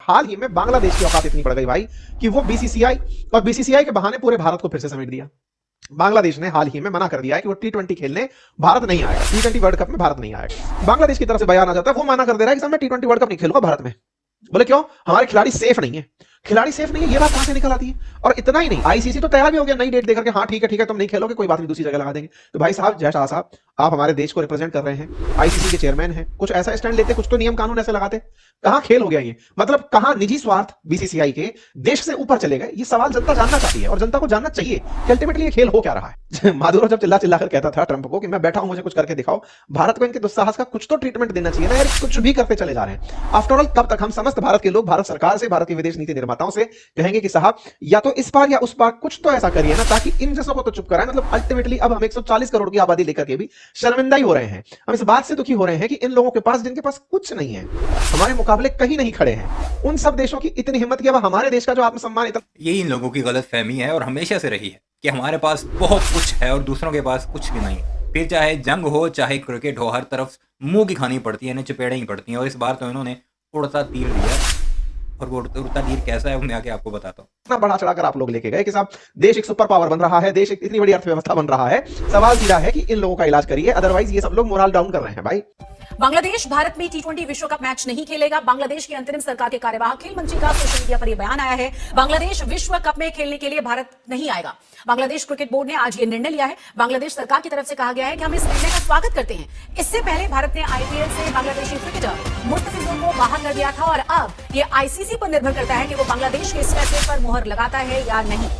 हाल ही में बांग्लादेश की औकात इतनी बढ़ गई भाई कि वो बीसीसीआई और बीसीसीआई के बहाने पूरे भारत को फिर से समेट दिया। बांग्लादेश ने हाल ही में मना कर दिया है कि वो टी20 खेलने भारत नहीं आएगा, टी20 वर्ल्ड कप में भारत नहीं आएगा। बांग्लादेश की तरफ से बयान आ जाता है, वो मना कर दे रहा है कि सर मैं टी20 वर्ल्ड कप नहीं खेलूंगा भारत में। बोले क्यों? हमारे खिलाड़ी सेफ नहीं है। खिलाड़ी सेफ नहीं है, ये बात कहां से निकल आती है? और इतना ही नहीं, आईसीसी तो तैयार भी हो गया नई डेट देकर के, हाँ ठीक है तुम नहीं खेलोगे, कोई बात नहीं, दूसरी जगह लगा देंगे। तो भाई साहब, जय शाह साहब, आप हमारे देश को रिप्रेजेंट कर रहे हैं, आईसीसी के चेयरमैन हैं, कुछ ऐसा स्टैंड लेते, कुछ तो नियम कानून ऐसे लगाते। कहां खेल हो गया ये? मतलब कहां निजी स्वार्थ बीसीसीआई के देश से ऊपर चले गए? ये सवाल जनता जानना चाहती है और जनता को जानना चाहिए कि अल्टीमेटली ये खेल हो क्या रहा है। मादुरो जब चिल्ला चिल्ला कर कहता था ट्रंप को कि मैं बैठा हूं, मुझे कुछ करके दिखाओ, भारत को इनके दुस्साहस का कुछ तो ट्रीटमेंट देना चाहिए ना यार, कुछ भी करते चले जा रहे हैं। आफ्टर ऑल, कब तक हम समस्त भारत के लोग भारत सरकार से, भारत की विदेश नीति निर्माताओं से कहेंगे कि साहब या तो इस पार या उस पार कुछ तो ऐसा करिए ना, ताकि इन जैसों को तो चुप कराएं। मतलब अल्टीमेटली अब हम 140 करोड़ की आबादी लेकर के भी शर्मिंदा ही हो रहे हैं। हम इस बात से दुखी हो रहे हैं कि इन लोगों के पास, जिनके पास कुछ नहीं है, हमारे मुकाबले कहीं नहीं खड़े हैं, उन सब देशों की इतनी हिम्मत कि अब हमारे देश का जो आत्मसम्मान इतना। यही इन लोगों की गलत फहमी है और हमेशा से रही है कि हमारे पास बहुत कुछ है और दूसरों के पास कुछ भी नहीं। फिर चाहे जंग हो, चाहे क्रिकेट हो, हर तरफ मुंह की खानी पड़ती है, इन्हें चपेड़े ही पड़ती हैं। और इस बार तो इन्होंने उड़ता तीर लिया, और वो उड़ता तीर कैसा है वो मैं आगे आपको बताता हूँ। इतना बढ़ा चढ़ाकर आप लोग लेके गए कि साहब देश एक सुपर पावर बन रहा है, देश एक इतनी बड़ी अर्थव्यवस्था बन रहा है। सवाल सीधा है कि इन लोगों का इलाज करिए, अदरवाइज ये सब लोग मोरल डाउन कर रहे हैं भाई। बांग्लादेश भारत में टी20 विश्व कप मैच नहीं खेलेगा। बांग्लादेश की अंतरिम सरकार के कार्यवाहक खेल मंत्री का सोशल मीडिया पर यह बयान आया है। बांग्लादेश विश्व कप में खेलने के लिए भारत नहीं आएगा। बांग्लादेश क्रिकेट बोर्ड ने आज ये निर्णय लिया है। बांग्लादेश सरकार की तरफ से कहा गया है कि हम इस निर्णय का स्वागत करते हैं। इससे पहले भारत ने आईपीएल से बांग्लादेशी क्रिकेटर मुस्तफिजुर को बाहर कर दिया था और अब ये आईसीसी पर निर्भर करता है कि वो बांग्लादेश के इस फैसले पर मुहर लगाता है या नहीं।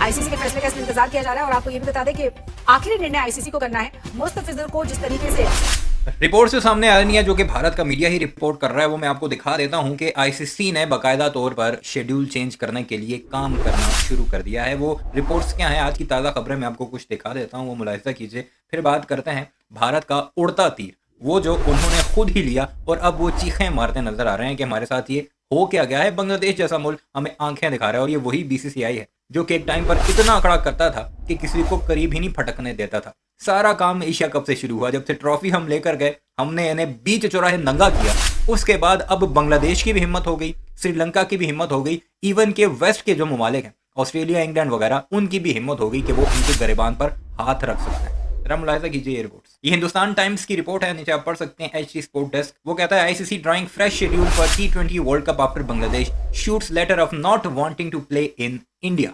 आईसीसी के फैसले का इसमें इंतजार किया जा रहा है और आपको ये भी बता दें कि आखिरी निर्णय आईसीसी को करना है। मुस्तफिजुर को जिस तरीके से रिपोर्ट से सामने आ रही है, जो कि भारत का मीडिया ही रिपोर्ट कर रहा है, वो मैं आपको दिखा देता हूं कि आईसीसी ने बाकायदा तौर पर शेड्यूल चेंज करने के लिए काम करना शुरू कर दिया है। वो रिपोर्ट्स क्या हैं, आज की ताज़ा खबरें मैं आपको कुछ दिखा देता हूं, वो मुलाहिजा कीजिए। फिर बात करते हैं भारत का उड़ता तीर, वो जो उन्होंने खुद ही लिया और अब वो चीखें मारते नजर आ रहे हैं कि हमारे साथ ये हो क्या गया है। बांग्लादेश जैसा मुल्क हमें आंखें दिखा रहा है और ये वही बीसीसीआई है जो कि एक टाइम पर इतना आंकड़ा करता था कि किसी को करीब ही नहीं फटकने देता था। सारा काम एशिया कप से शुरू हुआ, जब से ट्रॉफी हम लेकर गए, हमने इन्हें बीच चौराहे नंगा किया। उसके बाद अब बांग्लादेश की भी हिम्मत हो गई, श्रीलंका की भी हिम्मत हो गई, इवन के वेस्ट के जो ममालिक हैं, ऑस्ट्रेलिया, इंग्लैंड वगैरह, उनकी भी हिम्मत हो गई कि वो उनके गिरबान पर हाथ रख सकते हैं। जरा मुलाहिजा कीजिए ये रिपोर्ट्स। ये हिंदुस्तान टाइम्स की रिपोर्ट है, नीचे आप पढ़ सकते हैं, एचटी स्पोर्ट डेस्क। वो कहता है ICC drawing fresh schedule for टी20 world cup after Bangladesh shoots letter of not wanting to play in India.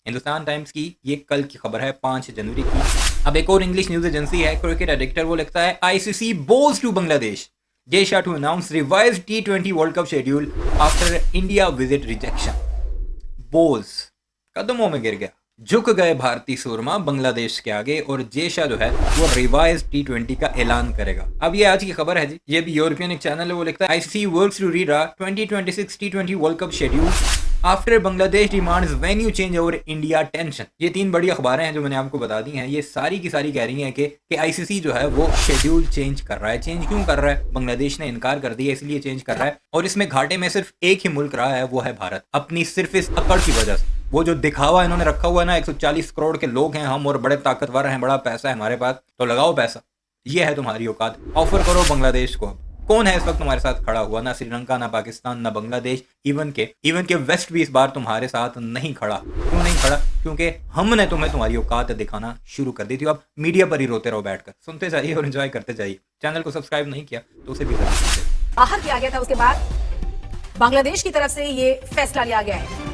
Hindustan Times की ये कल की खबर है, 5 जनवरी की। अब एक और इंग्लिश न्यूज एजेंसी है क्रिकेट एडिक्टर, वो लिखता है ICC bowls to Bangladesh, J Shah to announce revised टी20 world cup schedule after India visit rejection. Bowls कदमों में गिर गया, झुक गए भारतीय सूरमा बांग्लादेश के आगे, और जे शाह जो है वो रिवाइज टी20 का ऐलान करेगा। अब ये आज की खबर है जी, ये भी यूरोपियन एक चैनल है, वो लिखता है आईसीसी वर्क्स टू रीड्रा 2026 टी20 world cup schedule after Bangladesh demands venue change over India tension. ये 3 बड़ी अखबारें हैं जो मैंने आपको बता दी हैं। ये सारी की सारी कह रही हैं कि आईसीसी जो है वो शेड्यूल चेंज कर रहा है। चेंज क्यों कर रहा है? बांग्लादेश ने इनकार कर दिया, इसलिए चेंज कर रहा है। और इसमें घाटे में सिर्फ एक ही मुल्क रहा है, वो है भारत, अपनी सिर्फ इस अकड़ की वजह से। वो जो दिखावा इन्होंने रखा हुआ है ना, 140 करोड़ के लोग हैं हम और बड़े ताकतवर हैं, बड़ा पैसा है हमारे पास, तो लगाओ पैसा, ये है तुम्हारी औकात, ऑफर करो बांग्लादेश को। कौन है इस वक्त तुम्हारे साथ खड़ा हुआ? ना श्रीलंका, ना पाकिस्तान, ना बांग्लादेश, इवन के वेस्ट भी इस बार तुम्हारे साथ नहीं खड़ा। क्यों नहीं खड़ा? क्योंकि हमने तुम्हें तुम्हारी औकात दिखाना शुरू कर दी थी। अब मीडिया पर ही रोते रहो बैठकर, सुनते जाइए और एंजॉय करते जाइए। चैनल को सब्सक्राइब नहीं किया तो उसे भी जरूर कीजिए। बाहर किया गया था, उसके बाद बांग्लादेश की तरफ से ये फैसला लिया गया है।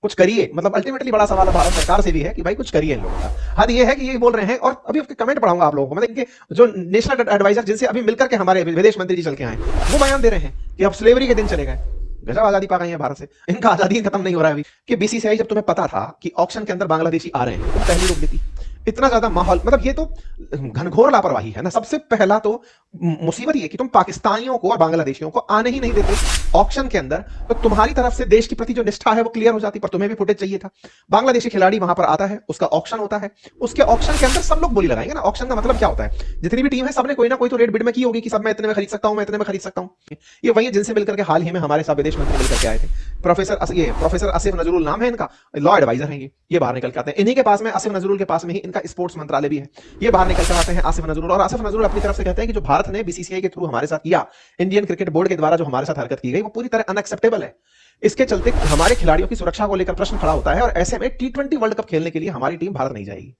कुछ करिए, मतलब अल्टीमेटली बड़ा सवाल भारत सरकार से भी है कि भाई कुछ करिए इन लोगों का। हद ये है कि ये बोल रहे हैं, और अभी उसके कमेंट पढ़ाऊंगा आप लोगों को, मतलब इनके जो नेशनल एडवाइजर जिनसे अभी मिलकर के हमारे विदेश मंत्री जी चल के आए, वो बयान दे रहे हैं कि अब स्लेवरी के दिन चले गए। गजब आजादी पा गई है भारत से, इनका आजादी खत्म नहीं हो रहा है अभी। कि बीसीसीआई जब तुम्हें पता था कि ऑक्शन के अंदर बांग्लादेशी आ रहे हैं, तुम पहली रोक देती। इतना ज्यादा माहौल, मतलब ये तो घनघोर लापरवाही है ना। सबसे पहला तो मुसीबत ये कि तुम पाकिस्तानियों को और बांग्लादेशियों को आने ही नहीं देते ऑक्शन के अंदर, तो तुम्हारी तरफ से देश के प्रति जो निष्ठा है वो क्लियर हो जाती। पर तुम्हें भी फुटेज चाहिए था। बांग्लादेशी खिलाड़ी वहां पर आता है, उसका ऑक्शन होता है, उसके ऑक्शन के अंदर सब लोग बोली लगाएंगे ना। ऑक्शन का मतलब क्या होता है? जितनी भी टीम है सबने कोई ना कोई तो रेट बिड में की होगी कि सब मैं इतने में खरीद सकता हूं, मैं इतने में खरीद सकता हूं। ये वही है जिनसे मिलकर के हाल ही में हमारे साथ विदेश मंत्री मिलकर के आए थे। प्रोफेसर आसिफ नजरुल नाम है इनका, लॉ एडवाइजर हैं ये बाहर निकल के आते हैं। इन्हीं के पास में, आसिफ नजरुल के पास में ही इनका स्पोर्ट्स मंत्रालय भी है। ये बाहर निकल कर आते हैं आसिफ नजरुल, और आसिफ नजरुल अपनी तरफ से कहते हैं कि जो भारत ने बीसीसीआई के थ्रू हमारे साथ किया, इंडियन क्रिकेट बोर्ड के द्वारा जो हमारे साथ हरकत की गई, वो पूरी तरह अनएक्सेप्टेबल है। इसके चलते हमारे खिलाड़ियों की सुरक्षा को लेकर प्रश्न खड़ा होता है, और ऐसे में टी20 वर्ल्ड कप खेलने के लिए हमारी टीम भारत नहीं जाएगी।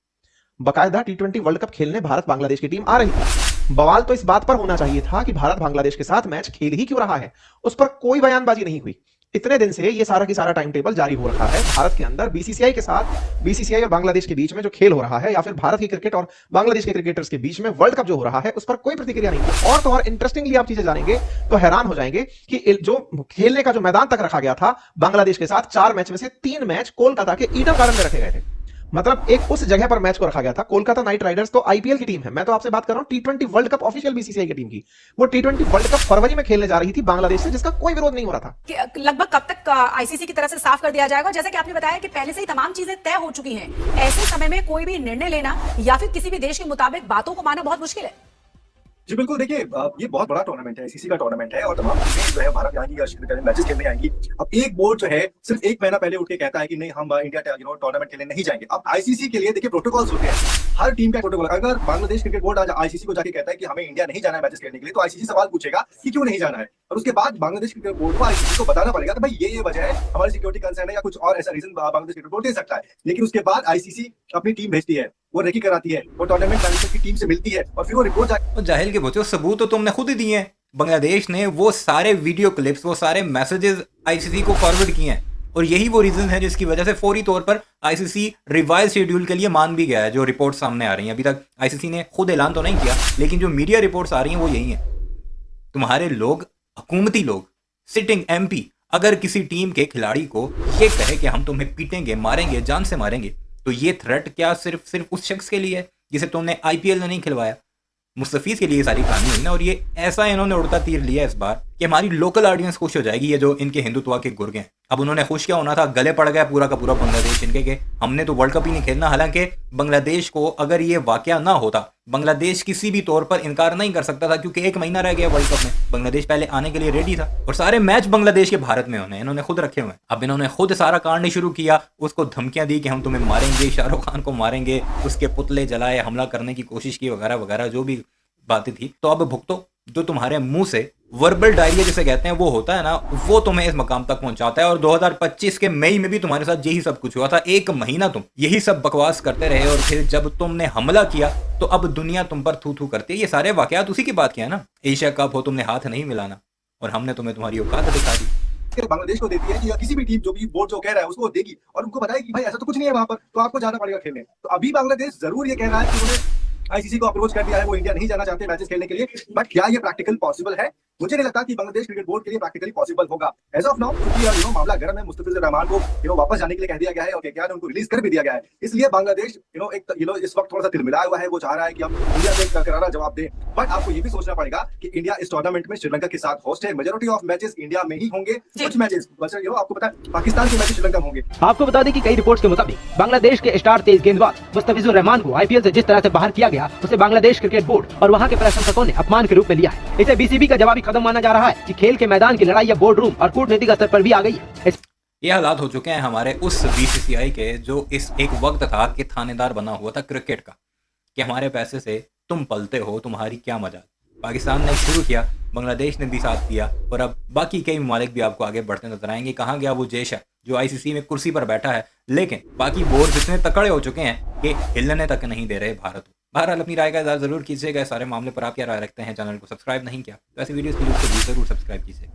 बकायदा टी20 वर्ल्ड कप खेलने भारत बांग्लादेश की टीम आ रही थी। बवाल तो इस बात पर होना चाहिए था कि भारत बांग्लादेश के साथ मैच खेल ही क्यों रहा है, उस पर कोई बयानबाजी नहीं हुई। इतने दिन से ये सारा की सारा टाइम टेबल जारी हो रखा है भारत के अंदर बीसीसीआई के साथ, बीसीसीआई और बांग्लादेश के बीच में जो खेल हो रहा है, या फिर भारत की क्रिकेट और बांग्लादेश के क्रिकेटर्स के बीच में वर्ल्ड कप जो हो रहा है, उस पर कोई प्रतिक्रिया नहीं है। और तो और इंटरेस्टिंगली आप चीजें जानेंगे तो हैरान हो जाएंगे कि जो खेलने का जो मैदान तक रखा गया था बांग्लादेश के साथ, 4 मैच में से 3 मैच कोलकाता के ईडन गार्डन में रखे गए थे। मतलब एक उस जगह पर मैच को रखा गया था। कोलकाता नाइट राइडर्स तो आईपीएल की टीम है, मैं तो आपसे बात कर रहा हूं टी20 वर्ल्ड कप ऑफिशियल बीसीसीआई की टीम की। वो टी20 वर्ल्ड कप फरवरी में खेलने जा रही थी बांग्लादेश से, जिसका कोई विरोध नहीं हो रहा था। कि लगभग कब तक आईसीसी की तरफ से साफ कर दिया जाएगा? जैसे कि आपने बताया कि पहले से ही तमाम चीजें तय हो चुकी हैं, ऐसे समय में कोई भी निर्णय लेना या फिर किसी भी देश के मुताबिक बातों को मानना बहुत मुश्किल है। जी बिल्कुल, देखिए ये बहुत बड़ा टूर्नामेंट है, आईसीसी का टूर्नामेंट है, और तमाम टीमें जो है भारत यहाँ की मैचेस खेलने आएंगी। अब एक बोर्ड जो है सिर्फ 1 महीना पहले उठ के कहता है कि नहीं, हम इंडिया टूर्नामेंट खेलने नहीं जाएंगे। अब आईसीसी के लिए देखिए प्रोटोकॉल्स होते हैं, हर टीम का प्रोटोकॉल। अगर बांग्लादेश क्रिकेट बोर्ड आज आईसीसी को जाके कहता है कि हमें इंडिया नहीं जाना है मैचेस खेलने के लिए, तो आईसीसी सवाल पूछेगा कि क्यों नहीं जाना है, और उसके बाद बांग्लादेश क्रिकेट बोर्ड को आईसीसी को बताना पड़ेगा कि भाई ये वजह है, हमारी सिक्योरिटी कंसर्न है, या कुछ और ऐसा रीजन बांग्लादेश क्रिकेट बोर्ड दे सकता है। लेकिन उसके बाद आईसीसी अपनी टीम भेजती है, वो रेकी कराती है, वो टूर्नामेंट मैनेजमेंट की टीम से मिलती है, और फिर वो रिपोर्ट और जाहिल के बच्चों, सबूत तो तुमने खुद ही दिए हैं। बांग्लादेश ने वो सारे वीडियो क्लिप्स, वो सारे मैसेजेस आईसीसी को फॉरवर्ड किए हैं, और यही वो रीजन है जिसकी वजह से फौरी तौर पर आईसीसी रिवाइज शेड्यूल के लिए मान भी गया है। जो रिपोर्ट सामने आ रही हैं, अभी तक आईसीसी ने खुद ऐलान तो नहीं किया, लेकिन जो मीडिया रिपोर्ट्स आ रही हैं वो यही है। तुम्हारे लोग, हुकूमती लोग, सिटिंग एमपी, अगर किसी टीम के खिलाड़ी को ये कहे कि हम तुम्हें पीटेंगे, मारेंगे, जान से मारेंगे, तो ये थ्रेट क्या सिर्फ उस शख्स के लिए है जिसे तुमने आईपीएल में नहीं खिलवाया? मुस्तफीज के लिए ये सारी कहानी हुई ना, और ये ऐसा इन्होंने उड़ता तीर लिया इस बार कि हमारी लोकल ऑडियंस खुश हो जाएगी। ये जो इनके हिंदुत्व के गुर्गे हैं, अब उन्होंने खुश क्या होना था, गले पड़ गया पूरा का पूरा बांग्लादेश इनके कि हमने तो वर्ल्ड कप ही नहीं खेलना। हालांकि बांग्लादेश को अगर ये वाकया ना होता, बांग्लादेश किसी भी तौर पर इनकार नहीं कर सकता था, क्योंकि 1 महीना रह गया वर्ल्ड कप में। बांग्लादेश पहले आने के लिए रेडी था, और सारे मैच बांग्लादेश के भारत में होने इन्होंने खुद रखे हुए हैं। अब इन्होंने खुद सारा कांड शुरू किया, उसको धमकियां दी कि हम तुम्हें मारेंगे, शाहरुख खान को मारेंगे, उसके पुतले जलाए, हमला करने की कोशिश की, वगैरह वगैरह जो भी बातें थी। तो अब भुगतो, जो तुम्हारे मुंह से वर्बल डायरिया जिसे कहते हैं वो होता है ना, वो तुम्हें इस मकाम तक पहुंचाता है। और 2025 के मई में भी तुम्हारे साथ यही सब कुछ हुआ था। 1 महीना तुम यही सब बकवास करते रहे, और फिर जब तुमने हमला किया तो अब दुनिया तुम पर थू थू करती है। ये सारे वाकयात उसी की बात किया ना। एशिया कप हो, तुमने हाथ नहीं मिलाना, और हमने तुम्हें तुम्हारी औकात दिखा दी। बांग्लादेश को देती है कि किसी भी टीम जो भी बोर्ड जो कह रहा है उसको देगी, और उनको बताएगी कि भाई ऐसा तो कुछ नहीं है वहां पर, तो आपको जाना पड़ेगा खेलने। तो अभी बांग्लादेश जरूर ये कह रहा है कि उन्होंने आईसीसी को अप्रोच कर दिया है, वो इंडिया नहीं जाना चाहते मैचेस खेलने के लिए, बट क्या ये प्रैक्टिकल पॉसिबल है? मुझे नहीं लगता कि बांग्लादेश क्रिकेट बोर्ड के लिए प्रैक्टिकली पॉसिबल होगा एज ऑफ नाउ, क्योंकि मामला गर्म है। मुस्तफिजुर रहमान को वापस जाने के लिए कह दिया गया है, और केकेआर ने उनको रिलीज कर भी दिया गया है। इसलिए बांग्लादेश इस वक्त थोड़ा सा तिलमिलाया हुआ है, वो चाह रहा है कि हम इंडिया से एक करारा जवाब दें। बट आपको ये भी सोचना पड़ेगा कि इंडिया इस टूर्नामेंट में श्रीलंका के साथ होस्ट है, मेजॉरिटी ऑफ मैचेस इंडिया में ही होंगे, कुछ मैचेस आपको पता है पाकिस्तान के मैचेस श्रीलंका में होंगे। आपको बता दें कि कई रिपोर्ट्स के मुताबिक बांग्लादेश के स्टार तेज गेंदबाज मुस्तफिजुर रहमान को आईपीएल से जिस तरह से बाहर किया गया, उसे बांग्लादेश क्रिकेट बोर्ड और वहां के प्रशंसकों ने अपमान के रूप में लिया है। इसे बीसीबी का जवाबी कदम माना जा रहा है कि खेल के मैदान की लड़ाई अब बोर्ड रूम और कूटनीतिक स्तर पर भी आ गई है। ये हालात हो चुके हैं हमारे उस बीसीसीआई के, जो इस एक वक्त था कि थानेदार बना हुआ था क्रिकेट का, कि हमारे पैसे से तुम पलते हो, तुम्हारी क्या मजाक। पाकिस्तान ने शुरू किया, बांग्लादेश ने भी साथ दिया, और अब बाकी कई ममालिक भी आपको आगे बढ़ते नजर आएंगे। कहाँ गया वो जैश है जो आईसीसी में कुर्सी पर बैठा है, लेकिन बाकी बोर्ड इतने तकड़े हो चुके हैं कि हिलने तक नहीं दे रहे भारत को। बहरहाल अपनी राय का इज़हार जरूर कीजिएगा। सारे मामले पर आप क्या राय रखते हैं? चैनल को सब्सक्राइब नहीं किया तो ऐसी वीडियोस के लिए जरूर सब्सक्राइब कीजिए।